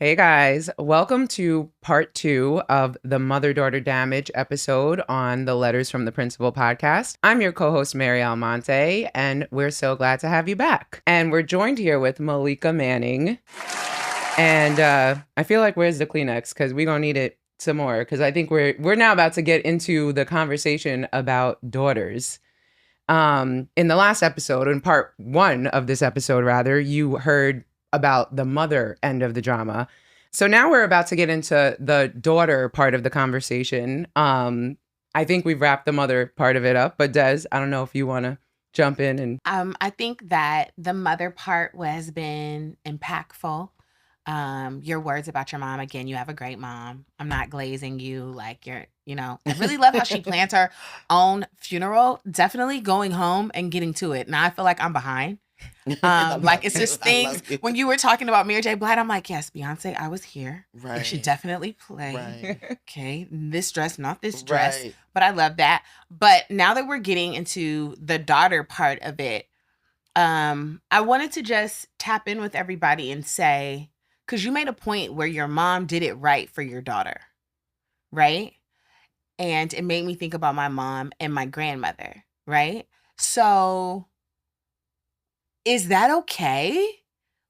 Hey guys, welcome to part 2 of the Mother Daughter Damage episode on the Letters from the Principal podcast. I'm your co host, Mary Almonte, and we're so glad to have you back. And we're joined here with Malika Manning. And I feel like where's the Kleenex? Because we're going to need it some more. Because I think we're now about to get into the conversation about daughters. In the last episode, in part 1 of this episode, rather, you heard about the mother end of the drama. So now we're about to get into the daughter part of the conversation. I think we've wrapped the mother part of it up, but Des, I don't know if you want to jump in and I think that the mother part has been impactful. Your words about your mom, again, you have a great mom. I'm not glazing you like I really love how she plans her own funeral. Definitely going home and getting to it. Now I feel like I'm behind. It's just things when you were talking about Mary J. Blige, I'm like, yes, Beyonce, I was here. Right. And she definitely played. Right. Okay. This dress, not this dress. Right. But I love that. But now that we're getting into the daughter part of it, I wanted to just tap in with everybody and say, because you made a point where your mom did it right for your daughter, right? And it made me think about my mom and my grandmother, right? So is that okay?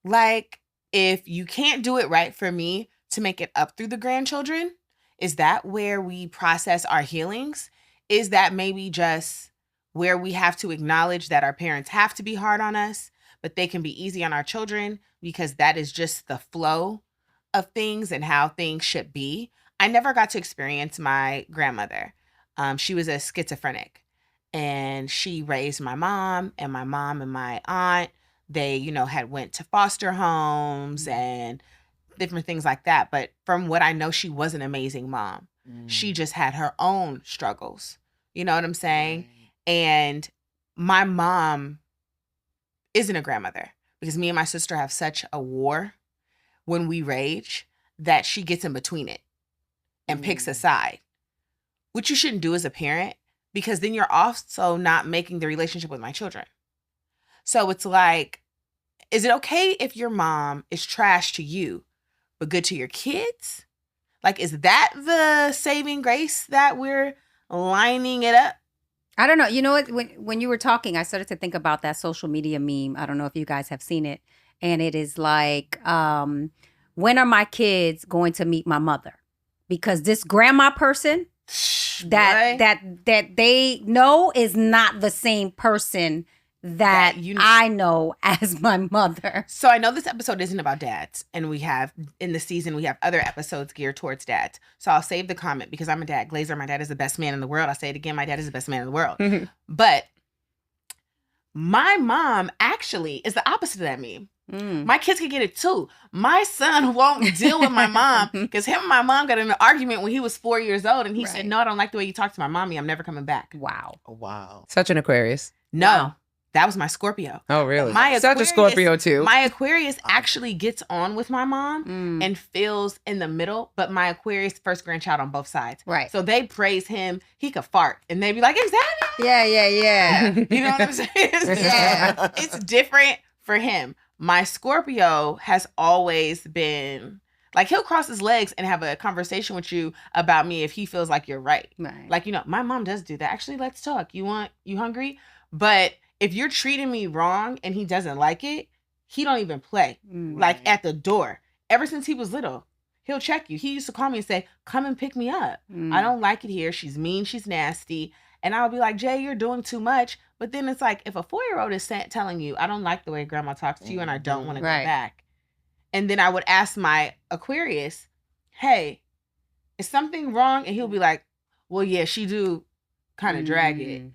Like, if you can't do it right for me to make it up through the grandchildren, is that where we process our healings? Is that maybe just where we have to acknowledge that our parents have to be hard on us, but they can be easy on our children because that is just the flow of things and how things should be? I never got to experience my grandmother. She was a schizophrenic. And she raised my mom and my aunt. They, had went to foster homes and different things like that. But from what I know, she was an amazing mom. She just had her own struggles. You know what I'm saying? Right. And my mom isn't a grandmother because me and my sister have such a war when we rage that she gets in between it and picks a side, which you shouldn't do as a parent. Because then you're also not making the relationship with my children. So it's like, is it okay if your mom is trash to you, but good to your kids? Like, is that the saving grace that we're lining it up? I don't know. You know what? When you were talking, I started to think about that social media meme. I don't know if you guys have seen it. And it is like, when are my kids going to meet my mother? Because this grandma person that they know is not the same person that I know as my mother. So I know this episode isn't about dads, and we have in the season we have other episodes geared towards dads. So I'll save the comment because I'm a dad. Glazer, my dad is the best man in the world. I'll say it again, my dad is the best man in the world. But my mom actually is the opposite of that meme. My kids can get it too. My son won't deal with my mom because him and my mom got in an argument when he was 4 years old, and he said, "No, I don't like the way you talk to my mommy. I'm never coming back." Wow. Wow. such an Aquarius. No, Wow. That was my Scorpio. Oh, really? My Such a Scorpio too. My Aquarius actually gets on with my mom and feels in the middle, but my Aquarius first grandchild on both sides. Right. So they praise him. He could fart, and they be like, "Is that it?" Yeah. You know what I'm saying? Yeah. It's different for him. My Scorpio has always been like, he'll cross his legs and have a conversation with you about me if he feels like you're right. Like, my mom does do that. Actually, let's talk. You hungry? But if you're treating me wrong and he doesn't like it, he don't even play. Like at the door. Ever since he was little, he'll check you. He used to call me and say, "Come and pick me up. I don't like it here. She's mean. She's nasty." And I'll be like, "Jay, you're doing too much." But then it's like, if a 4-year-old is telling you, "I don't like the way grandma talks to you and I don't want to go back." And then I would ask my Aquarius, "Hey, is something wrong?" And he'll be like, "Well, yeah, she do kind of drag it."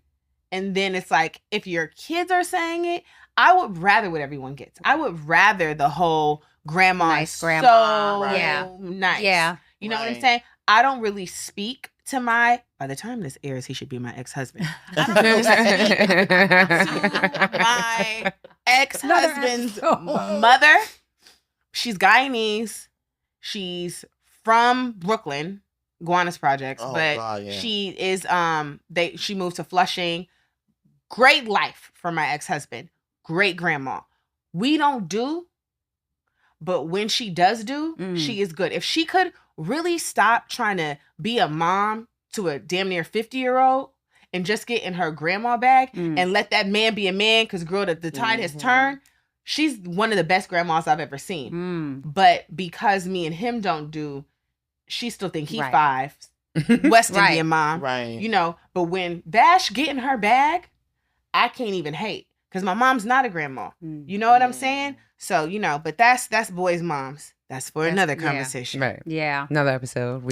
And then it's like, if your kids are saying it, I would rather what everyone gets. I would rather the whole grandma Nice grandma, so nice. Yeah. You know what I'm saying? I don't really speak to by the time this airs, he should be my ex-husband. I don't really speak to my ex-husband's mother. She's Guyanese. She's from Brooklyn, Gowanus Projects, she is she moved to Flushing. Great life for my ex-husband. Great grandma. We don't do, but when she does do, she is good. If she could really stop trying to be a mom to a damn near 50-year-old and just get in her grandma bag and let that man be a man, because girl, the tide has turned. She's one of the best grandmas I've ever seen. But because me and him don't do, she still think he 5 West Indian mom. Right. You know, but when Bash get in her bag, I can't even hate. Because my mom's not a grandma. You know what I'm saying? So, you know, but that's boys' moms. That's for another conversation. Right. Yeah. Another episode.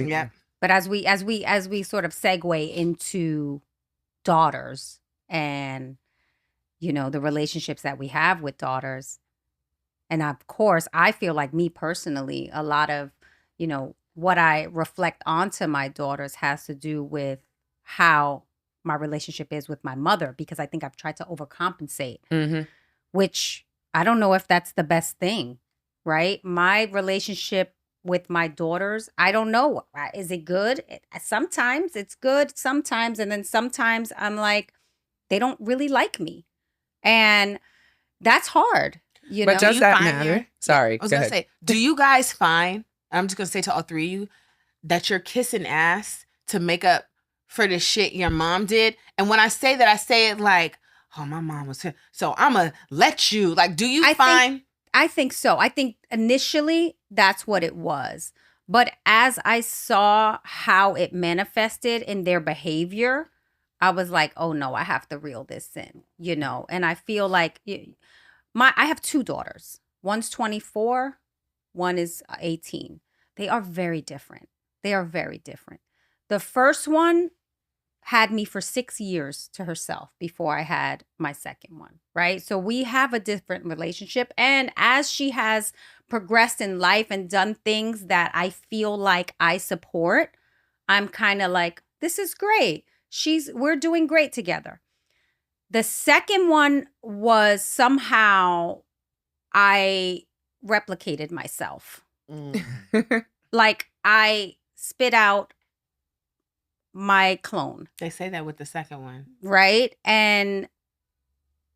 But as we sort of segue into daughters and, you know, the relationships that we have with daughters. And of course, I feel like me personally, a lot of, you know, what I reflect onto my daughters has to do with how my relationship is with my mother, because I think I've tried to overcompensate, which I don't know if that's the best thing, right? My relationship with my daughters, I don't know. Is it good? Sometimes it's good, sometimes. And then sometimes I'm like, they don't really like me. And that's hard. You but know? does that matter? Sorry. I was going to say, do you guys find, I'm just going to say to all three of you, that you're kissing ass to make up for the shit your mom did? And when I say that, I say it like, oh, my mom was here, so I'm going to let you. Like, do you find? I think so. I think initially that's what it was. But as I saw how it manifested in their behavior, I was like, oh, no, I have to reel this in, you know? And I feel like I have 2 daughters. One's 24, one is 18. They are very different. They are very different. The first one had me for 6 years to herself before I had my second one, right? So we have a different relationship. And as she has progressed in life and done things that I feel like I support, I'm kind of like, this is great. We're doing great together. The second one was somehow I replicated myself. Like I spit out my clone. They say that with the second one. Right? And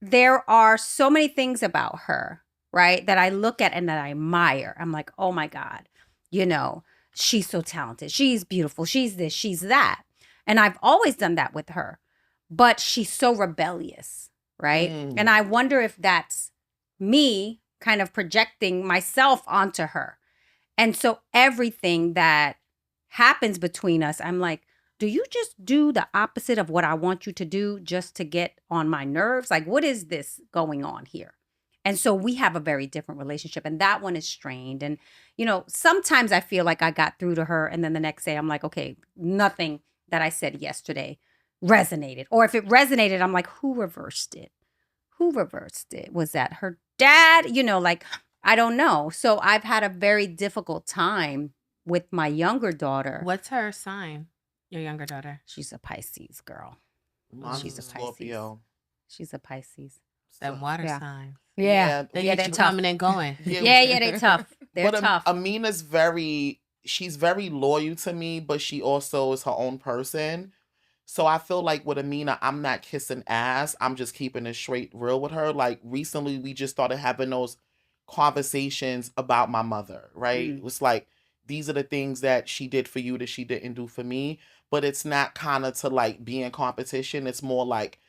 there are so many things about her, right, that I look at and that I admire. I'm like, oh my God, you know, she's so talented. She's beautiful. She's this, she's that. And I've always done that with her. But she's so rebellious, right? And I wonder if that's me kind of projecting myself onto her. And so everything that happens between us, I'm like, do you just do the opposite of what I want you to do just to get on my nerves? Like, what is this going on here? And so we have a very different relationship. And that one is strained. And, you know, sometimes I feel like I got through to her. And then the next day I'm like, okay, nothing that I said yesterday resonated. Or if it resonated, I'm like, who reversed it? Who reversed it? Was that her dad? You know, like, I don't know. So I've had a very difficult time with my younger daughter. What's her sign? Your younger daughter? She's a Pisces girl. She's a Scorpio. She's a Pisces. That water sign. Yeah. They they're get you tough. coming and going. Yeah, they're tough. They're tough. Amina's she's very loyal to me, but she also is her own person. So I feel like with Amina, I'm not kissing ass. I'm just keeping it straight real with her. Like recently, we just started having those conversations about my mother, right? It was like, these are the things that she did for you that she didn't do for me. But it's not kind of to like be in competition. It's more like,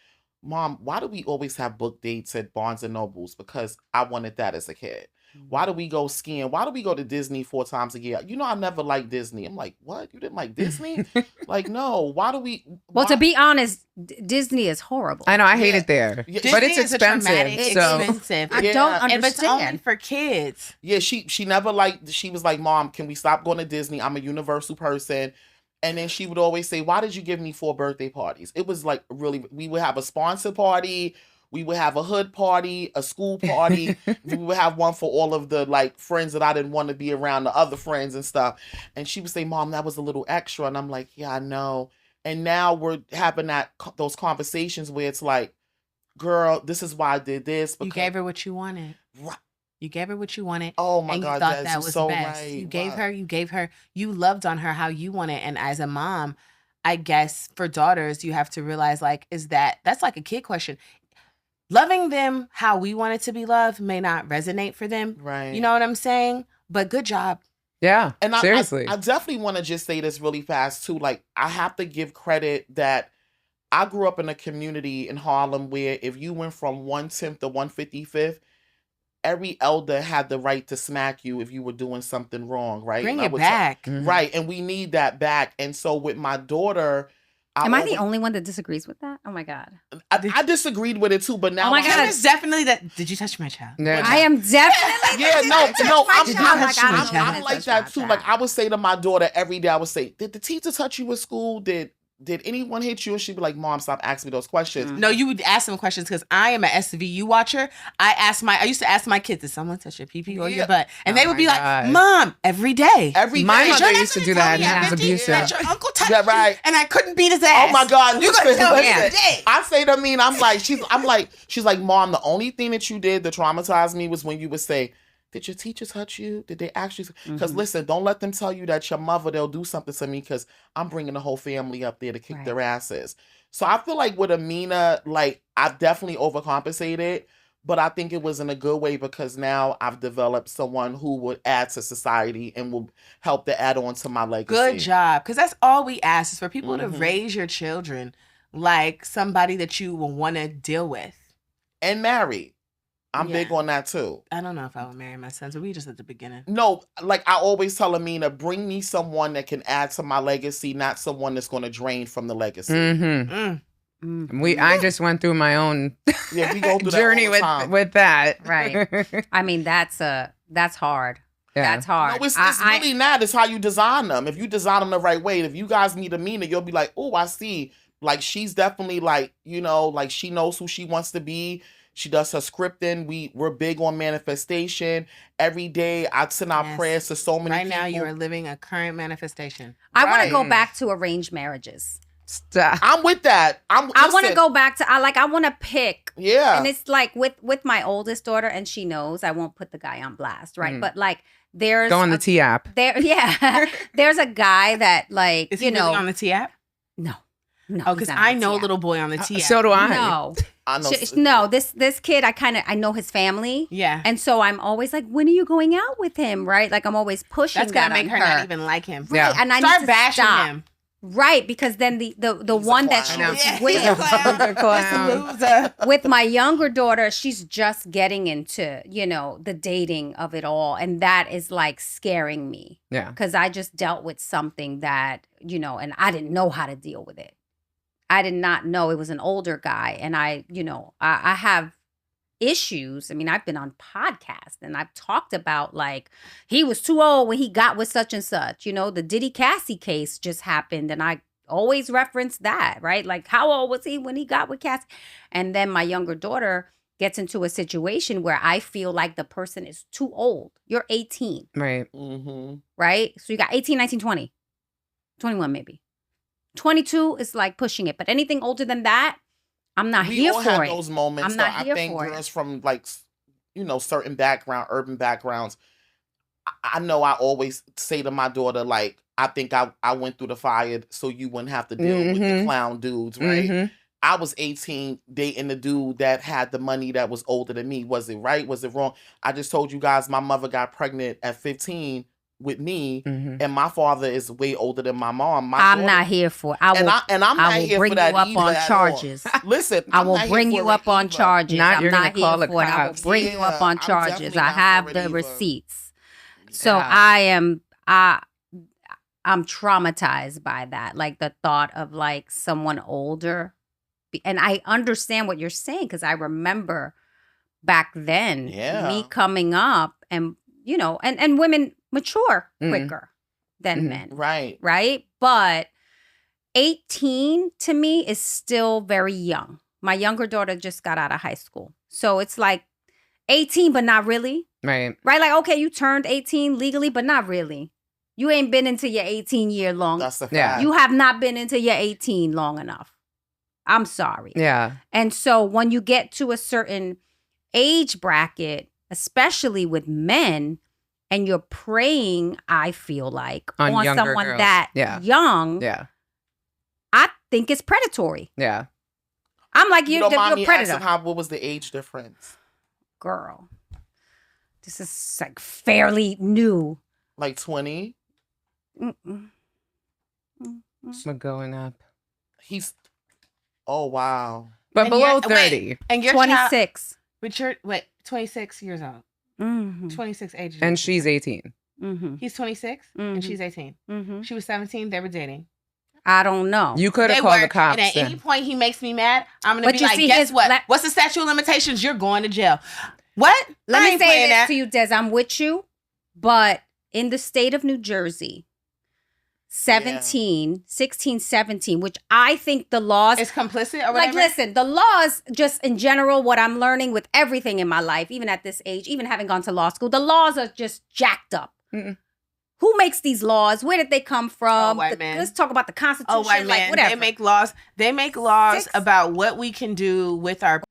Mom, why do we always have book dates at Barnes and Nobles? Because I wanted that as a kid. Why do we go skiing? Why do we go to Disney 4 times a year? You know, I never liked Disney. I'm like, what? You didn't like Disney? Like, no. Why do we? Well, to be honest, Disney is horrible. I know. I hate it there. Yeah. But it's Disney is expensive. So expensive. I don't understand. And it's only for kids. Yeah, she never liked, she was like, Mom, can we stop going to Disney? I'm a Universal person. And then she would always say, why did you give me 4 birthday parties? It was like really, we would have a sponsor party. We would have a hood party, a school party. We would have one for all of the like friends that I didn't want to be around, the other friends and stuff. And she would say, Mom, that was a little extra. And I'm like, yeah, I know. And now we're having those conversations where it's like, girl, this is why I did this. You gave her what you wanted. Right. You gave her what you wanted. Oh my and God, you thought that was so best. right. You gave her, you loved on her how you wanted. And as a mom, I guess for daughters, you have to realize like, that's like a kid question. loving them how we want it to be loved may not resonate for them. Right. You know what I'm saying? But good job. Yeah. And Seriously. I definitely want to just say this really fast too. Like, I have to give credit that I grew up in a community in Harlem where if you went from 110th to 155th, every elder had the right to smack you if you were doing something wrong, right? Bring And I it would back. right. And we need that back. And so with my daughter, Am I the only one that disagrees with that? Oh my God. I disagreed with it too, but now Oh my God. There's definitely that. Did you touch my child? Yeah. I am definitely. Yeah, no, I'm I'm like that too. Like, I would say to my daughter every day, I would say, did the teacher touch you at school? Did anyone hit you? And she'd be like, Mom, stop asking me those questions. No, you would ask them questions because I am an SVU watcher. I used to ask my kids, did someone touch your pee or your butt? And they would be like, Mom, every day. Every day. My mother used to do that and it was abusive. That your uncle touched Yeah, right. you, and I couldn't beat his ass. Oh my God! You gonna tell me every Listen, day. I say to me, she's like, Mom, the only thing that you did that traumatized me was when you would say, did your teacher touch you? Did they actually? Because listen, don't let them tell you that your mother, they'll do something to me because I'm bringing the whole family up there to kick their asses. So I feel like with Amina, like, I've definitely overcompensated, but I think it was in a good way because now I've developed someone who would add to society and will help to add on to my legacy. Good job. Because that's all we ask is for people to raise your children like somebody that you will want to deal with. And marry. I'm big on that too. I don't know if I would marry my sons, but we just at the beginning. No, like I always tell Amina, bring me someone that can add to my legacy, not someone that's going to drain from the legacy. I just went through my own we go through journey that all the time. with that. Right. I mean, that's hard. Yeah. That's hard. No, it's really not. It's how you design them. If you design them the right way, if you guys meet Amina, you'll be like, oh, I see. Like, she's definitely like, like she knows who she wants to be. She does her scripting. We're big on manifestation. Everevery day I send out prayers to so many people. Right now you are living a current manifestation. I want to go back to arranged marriages. Stop. I'm with that. I want to go back to I want to pick. Yeah. And it's like with my oldest daughter, and she knows I won't put the guy on blast, right? But like there's go on the T app. There's a guy that like Is he really on the T app? No. Oh, because I know a little boy on the T app. So do I. No. I know. No, this kid, I know his family. Yeah. And so I'm always like, when are you going out with him? Right? Like I'm always pushing That's gonna that make on her not even like him. Right. Yeah. And I Start need to bashing stop. him. Right, because then the one that she was with with my younger daughter, she's just getting into, the dating of it all. And that is like scaring me. Yeah. Because I just dealt with something that, and I didn't know how to deal with it. I did not know it was an older guy. And I have issues. I mean, I've been on podcasts and I've talked about like he was too old when he got with such and such. The Diddy Cassie case just happened and I always reference that, right? Like how old was he when he got with Cassie? And then my younger daughter gets into a situation where I feel like the person is too old. You're 18. Right. Right? So you got 18, 19, 20. 21 maybe. 22 is like pushing it. But anything older than that, I'm not here for it. We all have those moments. I'm not here I think for girls it. from like, certain urban backgrounds, I know I always say to my daughter, like, I think I went through the fire so you wouldn't have to deal with the clown dudes, right? I was 18 dating the dude that had the money that was older than me. Was it right? Was it wrong? I just told you guys my mother got pregnant at 15 with me, and my father is way older than my mom. I'm not here for it. I'm not here for that. I will bring you up on charges. Listen, I will bring you up on charges. I'm You're not gonna here for it. I will bring you up on charges. I have the receipts. So I'm traumatized by that. Like the thought of like someone older. And I understand what you're saying because I remember back then me coming up and, and women mature quicker than men. Right. Right. But 18 to me is still very young. My younger daughter just got out of high school. So it's like 18, but not really. Right. Right. Like, okay, you turned 18 legally, but not really. You ain't been into your 18 year long. That's the fact. Yeah. You have not been into your 18 long enough. I'm sorry. Yeah. And so when you get to a certain age bracket, especially with men, and you're preying, I feel like, on someone girls. that young, Yeah. I think it's predatory. Yeah. I'm like, You you're don't mind a me predator. asking what was the age difference? Girl, this is like fairly new. Like 20? Mm-mm. We're going up. He's, oh, wow. But And below you're- 30. Wait, and your 26. But you're 26 years old. Mm-hmm. 26 age. And she's 18. Mm-hmm. He's 26 and she's 18. Mm-hmm. She was 17. They were dating. I don't know. You could They have called were. the cops And at any then. point he makes me mad, I'm gonna But be you like, see, guess his what? What's the statute of limitations? You're going to jail. What? Let I me ain't say playing this that. to you, Des. I'm with you, but in the state of New Jersey, 16, 17, which I think the laws It's complicit or like, whatever. listen, the laws just in general, what I'm learning with everything in my life, even at this age, even having gone to law school, the laws are just jacked up. Mm-mm. Who makes these laws? Where did they come from? white man. Let's talk about the Constitution. Oh, white like, man. whatever. They make laws. They make laws Six- about what we can do with our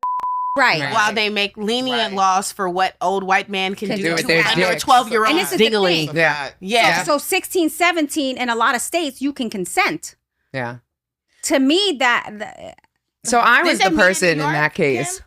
right. Right. while they make lenient Right. laws for what old white man can Can do do to with their under a dicks. 12-year-old And this is the legally. thing. Yeah. Yeah. So 16, 17, in a lot of states, you can consent. Yeah. To me, that So I was Didn't they the meet in person New in York, that case. Kim?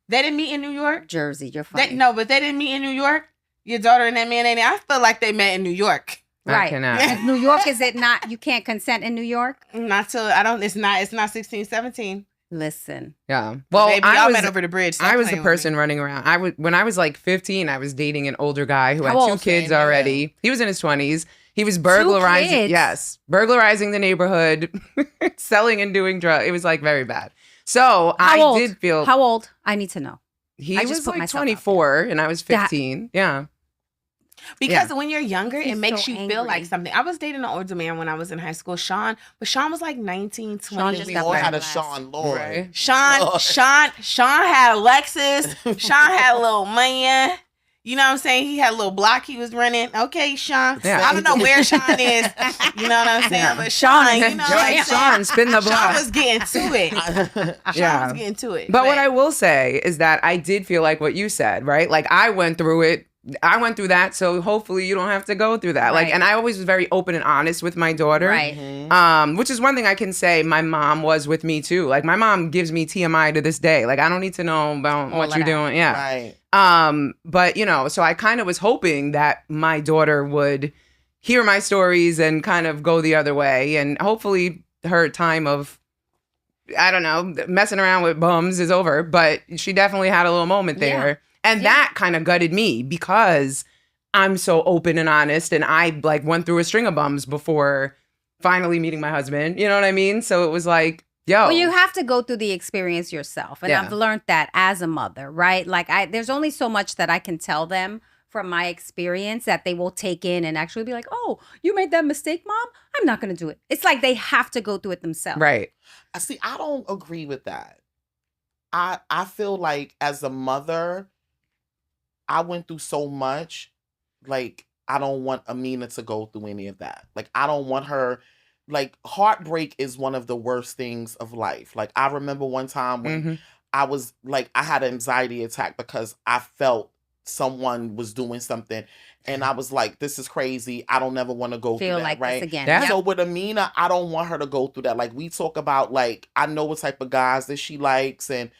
They didn't meet in New York? Jersey, you're funny. But they didn't meet in New York? Your daughter and that man ain't. I feel like they met in New York. I Right. cannot. New York, is it not? You can't consent in New York? Not till I don't. It's not 16, 17. Listen. Yeah. Well, Baby, I y'all was met over the bridge. Stop I was the playing with me. person running around. When I was like 15, I was dating an older guy who had How two old? kids Same, already. He was in his 20s. He was burglarizing. kids? Yes, burglarizing the neighborhood, selling and doing drugs. It was like very bad. So How I old? did feel How old? I need to know. he I just was put like myself out 24 and I was That- 15. Yeah. Because when you're younger, Makes me it makes so you angry. feel like something. I was dating an older man when I was in high school, Sean, but Sean was like 19, 20. just We got all had a burglarized. Sean Lord. Right. Lord. Sean had a Lexus. Sean had a little man. You know what I'm saying? He had a little block he was running. Okay, Sean. Yeah. I don't know where Sean is. You know what I'm saying? Yeah. But Sean, you know what I'm saying? Sean, spin the Sean block. was getting to it. Sean Yeah. was getting to it. But what I will say is that I did feel like what you said, right? Like I went through it. I went through that, so hopefully you don't have to go through that. Like, Right. and I always was very open and honest with my daughter. Right. Mhm. Which is one thing I can say my mom was with me too. Like my mom gives me TMI to this day. Like I don't need to know about All what of you're that. doing. Yeah. Right. But you know, so I kind of was hoping that my daughter would hear my stories and kind of go the other way. And hopefully her time of, I don't know, messing around with bums is over. But she definitely had a little moment there. Yeah. And Yeah. that kind of gutted me because I'm so open and honest. And I like went through a string of bums before finally meeting my husband. You know what I mean? So it was like, yo. Well, you have to go through the experience yourself. And Yeah. I've learned that as a mother, right? Like there's only so much that I can tell them from my experience that they will take in and actually be like, oh, you made that mistake, Mom? I'm not going to do it. It's like they have to go through it themselves. Right. I see. I don't agree with that. I feel like as a mother, I went through so much. Like I don't want Amina to go through any of that. Like I don't want her. Like heartbreak is one of the worst things of life. Like I remember one time when Mhm. I was like I had an anxiety attack because I felt someone was doing something, and I was like, "This is crazy. I don't ever want to go Feel through that." like right? this again. Yeah. Yep. So with Amina, I don't want her to go through that. Like we talk about, like I know what type of guys that she likes, and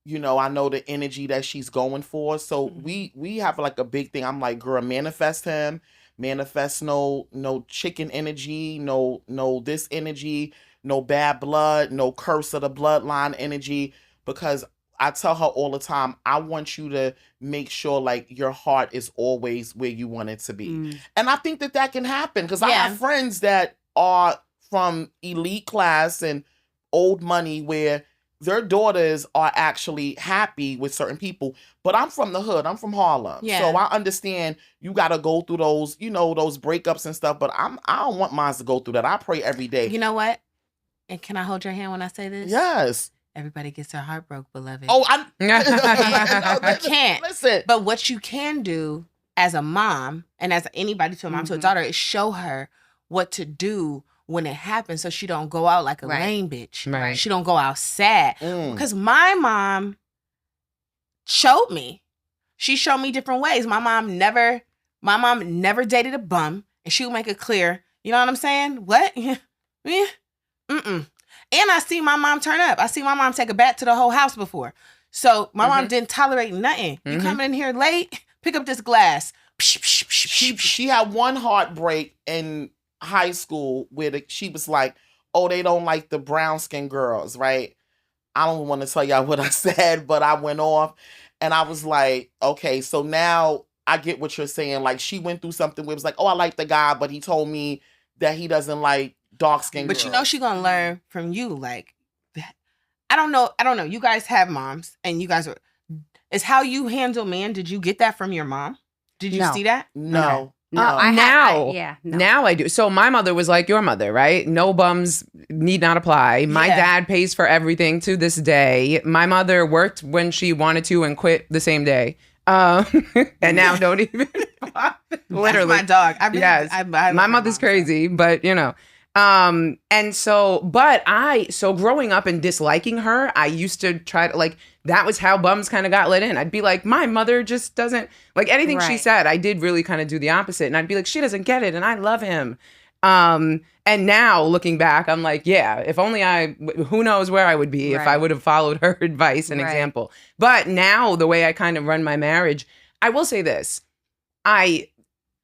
you know I know the energy that she's going for. So we have like a big thing. I'm like, girl, manifest him, manifest no chicken energy, no this energy, no bad blood, no curse of the bloodline energy. Because I tell her all the time, I want you to make sure like your heart is always where you want it to be. Mm. And I think that can happen because I Yeah. have friends that are from elite class and old money where their daughters are actually happy with certain people. But I'm from the hood. I'm from Harlem. Yeah. So I understand you got to go through those, those breakups and stuff. But I don't want mine to go through that. I pray every day. You know what? And can I hold your hand when I say this? Yes. Everybody gets their heart broke, beloved. Oh, I I can't. Listen. But what you can do as a mom and as anybody to a mom to a Mhm. daughter is show her what to do when it happens so she don't go out like a Right. lame bitch. Right. She don't go out sad. Mm. Because my mom showed me. She showed me different ways. My mom never dated a bum, and she would make it clear. You know what I'm saying? What? Yeah. Mm-mm. And I see my mom turn up. I see my mom take a bat to the whole house before. So my mom didn't tolerate nothing. You coming in here late? Pick up this glass. She had one heartbreak in high school where she was like, oh, they don't like the brown skin girls, right? I don't want to tell y'all what I said, but I went off and I was like, okay, so now I get what you're saying. Like, she went through something where it was like, oh, I like the guy, but he told me that he doesn't like dark skin girls. But you know she gonna learn from you. Like, I don't know. You guys have moms and you guys are, is how you handle man. Did you get that from your mom? Did you see that? No. No. Now I do. So my mother was like your mother, right? No bums need not apply. My dad pays for everything to this day. My mother worked when she wanted to and quit the same day. And now don't even literally. That's my dog. Yes. I my mother's crazy, but you know. And so, so growing up and disliking her, I used to try to like, that was how bums kind of got let in. I'd be like, my mother just doesn't like anything she said. I did really kind of do the opposite. And I'd be like, she doesn't get it. And I love him. And now looking back, I'm like, yeah, if only who knows where I would be if I would have followed her advice and example. But now the way I kind of run my marriage, I will say this.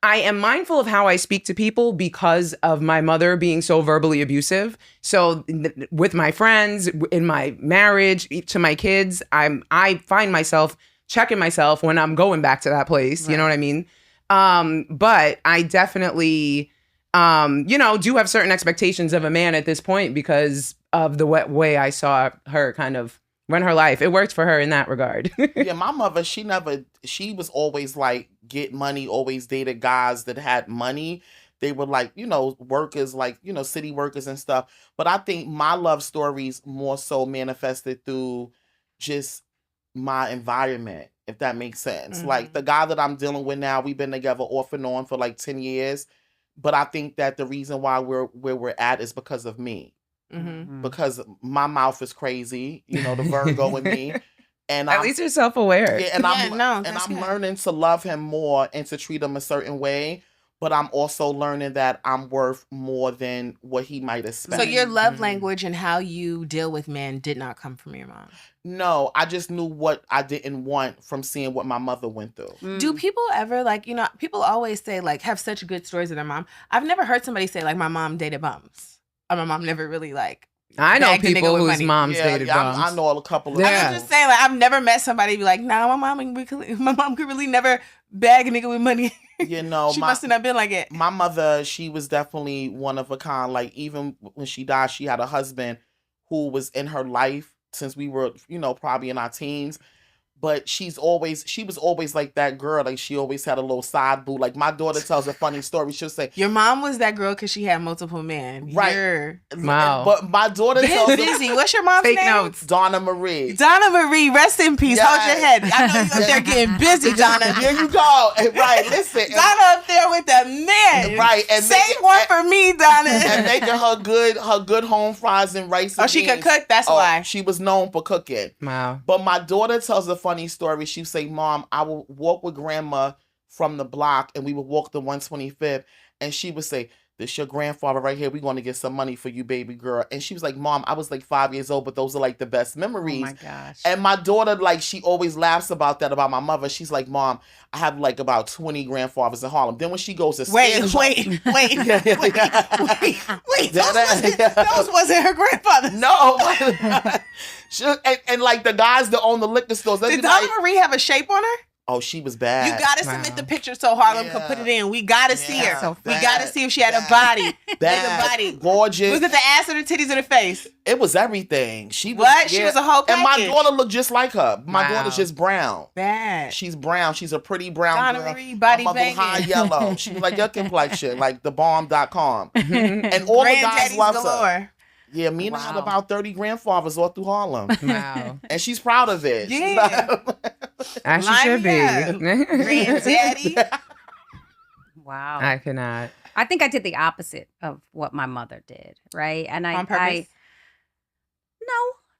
I am mindful of how I speak to people because of my mother being so verbally abusive. So with my friends, in my marriage, to my kids, I find myself checking myself when I'm going back to that place. You know what I mean? But I definitely, do have certain expectations of a man at this point because of the way I saw her kind of run her life. It worked for her in that regard. Yeah, my mother, she was always like, get money, always dated guys that had money. They were like, workers, like, city workers and stuff. But I think my love stories more so manifested through just my environment, if that makes sense. Like the guy that I'm dealing with now, we've been together off and on for like 10 years. But I think that the reason why we're where we're at is because of me. Because my mouth is crazy, the Virgo in me. And at least you're self-aware. Yeah, and I'm learning to love him more and to treat him a certain way. But I'm also learning that I'm worth more than what he might expect. So your love language and how you deal with men did not come from your mom? No, I just knew what I didn't want from seeing what my mother went through. Do people ever, like, people always say, like, have such good stories of their mom. I've never heard somebody say, like, my mom dated bums. Or my mom never really, like, I know people whose moms dated bums. I know a couple of them. I'm just saying, like, I've never met somebody be like, nah, my mom could really never bag a nigga with money. She must have not been like it. My mother, she was definitely one of a kind. Like, even when she died, she had a husband who was in her life since we were, probably in our teens. But she was always like that girl. Like, she always had a little side boo. Like, my daughter tells a funny story. She'll say, your mom was that girl because she had multiple men. Right. Wow. But my daughter tells busy. What's your mom's name? Notes. Donna Marie. Donna Marie, rest in peace. Yes. Hold your head. I know you up there getting busy, Donna. Here you go. Right, listen. Donna up there with the men. Right. And say one for me, Donna. And making her good home fries and rice and beans. She could cook? That's why. She was known for cooking. Wow. But my daughter tells a funny story. She say, Mom, I will walk with grandma from the block and we would walk the 125th. And she would say, this your grandfather right here. We're going to get some money for you, baby girl. And she was like, Mom, I was like 5 years old, but those are like the best memories. Oh my gosh. And my daughter, like, she always laughs about that, about my mother. She's like, Mom, I have like about 20 grandfathers in Harlem. Then when she goes to wait. Those wasn't her grandfather. No. and like the guys that own the liquor stores. Did Donna Marie have a shape on her? Oh, she was bad. You gotta submit the picture so Harlem could put it in. We gotta see her. So we gotta see if she had a body. Bad. A body. Gorgeous. Was it the ass or the titties or the face? It was everything. She was what? She was a whole package. And my daughter looked just like her. My daughter's just brown. Bad. She's brown. She's a pretty brown Donna girl. Marie, body banging. High yellow. She was like your complexion, like thebomb.com. And all the guys love her. Yeah, Mina had about 30 grandfathers all through Harlem. Wow. And she's proud of it. Yeah. As she should be. Granddaddy. Wow. I cannot. I think I did the opposite of what my mother did, right? And on purpose?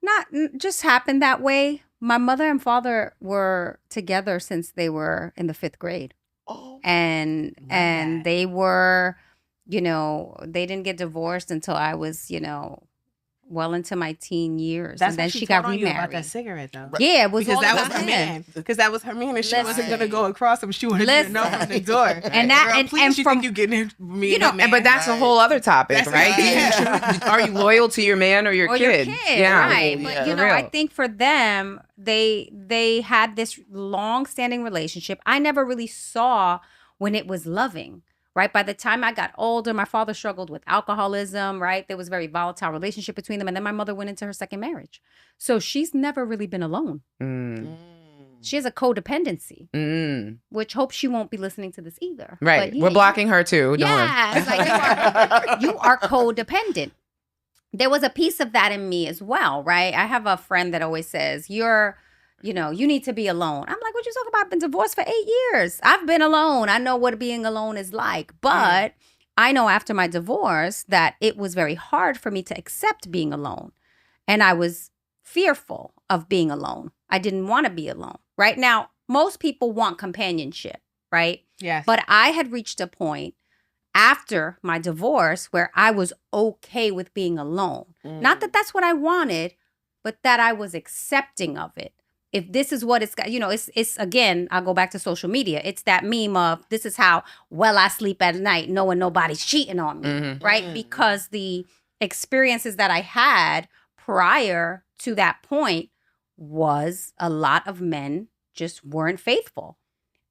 Not just happened that way. My mother and father were together since they were in the 5th grade. Oh. And they were, they didn't get divorced until I was, well into my teen years. That's and then when she got got you about remarried. that cigarette though. Yeah, it was Because all that was about her him. man. Because that was her man, and she wasn't Listen. gonna go across him. She wanted you to know from the door. And that Girl, and, please, and you from think you getting me? You know, man? but that's a Right. whole other topic, That's right? right. Are you loyal to your man or your kid? Yeah. right? Oh, But yeah. you For know, I real. think for them, they had this long-standing relationship. I never really saw when it was loving. Right. By the time I got older, my father struggled with alcoholism. Right. There was a very volatile relationship between them. And then my mother went into her second marriage. So she's never really been alone. Mm. She has a codependency, Mm. which hope she won't be listening to this either. Right. But yeah, We're blocking her too. Don't worry. Yeah. It's like you are codependent. There was a piece of that in me as well. Right. I have a friend that always says, you need to be alone. I'm like, what you talking about? I've been divorced for 8 years. I've been alone. I know what being alone is like. But I know after my divorce that it was very hard for me to accept being alone. And I was fearful of being alone. I didn't want to be alone. Right now, most people want companionship, right? Yes. But I had reached a point after my divorce where I was okay with being alone. Not that that's what I wanted, but that I was accepting of it. If this is what it's got, it's again, I'll go back to social media. It's that meme of this is how well I sleep at night, knowing nobody's cheating on me, Mhm. right? Because the experiences that I had prior to that point was a lot of men just weren't faithful.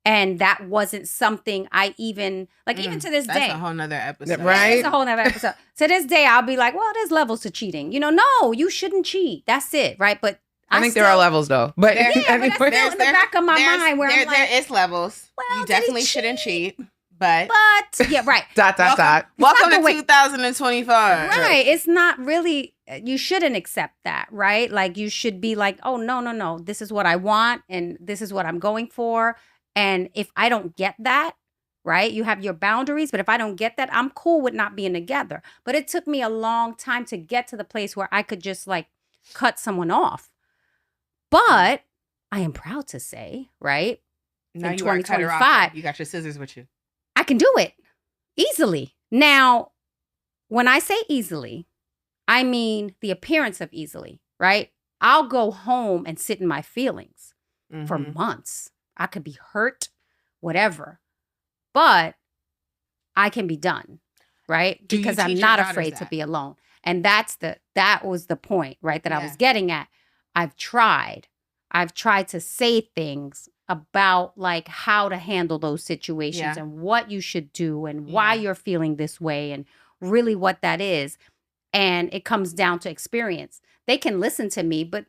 And that wasn't something I even to this That's day. a whole nother episode. Right? It's a whole nother episode. To this day, I'll be like, well, there's levels to cheating. No, you shouldn't cheat. That's it, right? But I think there are levels though. But There- Yeah, but that's still in the back of my mind where I'm like, there is levels. well, You did he definitely shouldn't cheat. But yeah, right. dot. welcome not to the way- 2025. Right. It's not really, you shouldn't accept that, right? Like you should be like, oh, no. This is what I want and this is what I'm going for. And if I don't get that, right, you have your boundaries. But if I don't get that, I'm cool with not being together. But it took me a long time to get to the place where I could just like cut someone off. But I am proud to say, right, Now in you are a cutter off. 2025, You got your scissors with you. I can do it easily. Now, when I say easily, I mean the appearance of easily, right? I'll go home and sit in my feelings for Mhm. months. I could be hurt, whatever, but I can be done, right? Do you Because I'm teach your not daughters afraid to that? be alone. And that was the point, right? That I Yeah. was getting at. I've tried to say things about like how to handle those situations Yeah. and what you should do and why Yeah. you're feeling this way and really what that is. And it comes down to experience. They can listen to me, but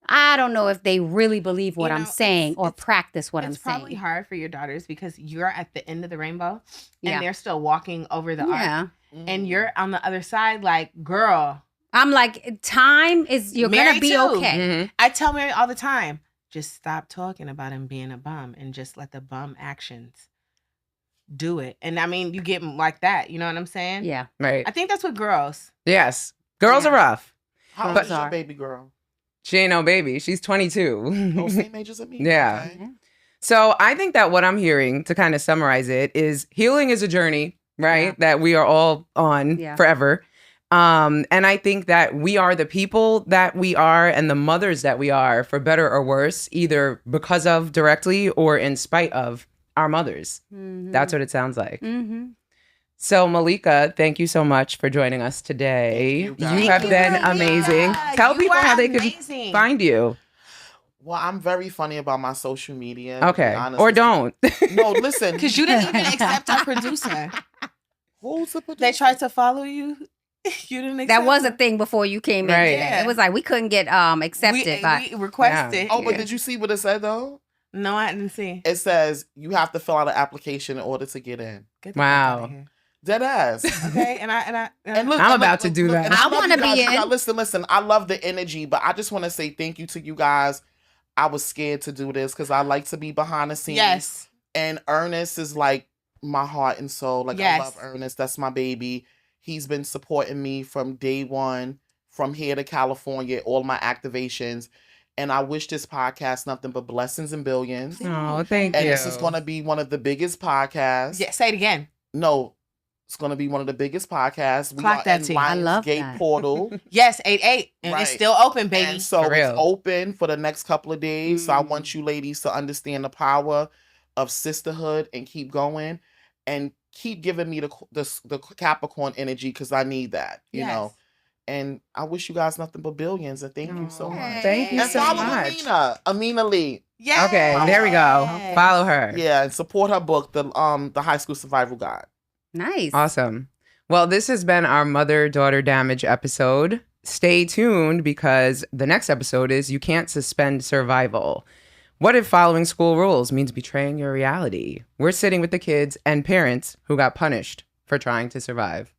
I don't know if they really believe what You I'm know, saying or it's- practice what I'm It's probably saying. hard for your daughters because you're at the end of the rainbow and Yeah. they're still walking over the arc. Yeah. And you're on the other side, like, girl. I'm like, time is, you're going Mary to be too. okay. Mhm. I tell Mary all the time, just stop talking about him being a bum and just let the bum actions do it. And I mean, you get like that. You know what I'm saying? Yeah. Right. I think that's what girls. Yes. Girls Yeah. are rough. How old But- is your baby girl? She ain't no baby. She's 22. Oh, same age as me. Yeah. Okay. So I think that what I'm hearing, to kind of summarize it, is healing is a journey, right? Yeah. That we are all on Yeah. forever. And I think that we are the people that we are and the mothers that we are, for better or worse, either because of directly or in spite of our mothers. That's what it sounds like. Mm-hmm. So Malika, thank you so much for joining us today. Thank you, guys. You have been Malika. amazing. Tell You people are how they can amazing. find you. Well, I'm very funny about my social media. to be Okay. honest Or with you. don't. No, listen. Because you didn't even accept our producer. Who's the producer? They tried to follow you. You didn't accept That was a them. thing before you came in. Right. today. Yeah. It was like we couldn't get accepted by. We requested. Oh, but did you see what it said though? No, I didn't see. It says you have to fill out an application in order to get in. Get the fuck Wow. outta here. Dead ass. Okay, and Look, I'm and about to do that. and I love wanna you guys. be You in. guys- Listen. I love the energy, but I just want to say thank you to you guys. I was scared to do this because I like to be behind the scenes. yes, And Ernest is like my heart and soul. Like Yes. I love Ernest. That's my baby. He's been supporting me from day one, from here to California, all my activations. And I wish this podcast nothing but blessings and billions. Oh, thank And you. this is going to be one of the biggest podcasts. yeah. Say it again. No, It's going to be one of the biggest podcasts. We Clock are that in tea. I love Lionsgate that. portal. Yes, 8-8. And it's Right. still open, baby. And so For it's real. open for the next couple of days. So I want you ladies to understand the power of sisterhood and keep going and keep giving me the Capricorn energy because I need that, you know. And I wish you guys nothing but billions. And thank you so Aw, much. thank you And so follow much. Amina Lee. Yes. Okay, there we go. Okay. Follow her. Yeah, and support her book, the High School Survival Guide. Nice. Awesome. Well, this has been our mother-daughter damage episode. Stay tuned because the next episode is You Can't Suspend Survival. What if following school rules means betraying your reality? We're sitting with the kids and parents who got punished for trying to survive.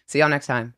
See y'all next time.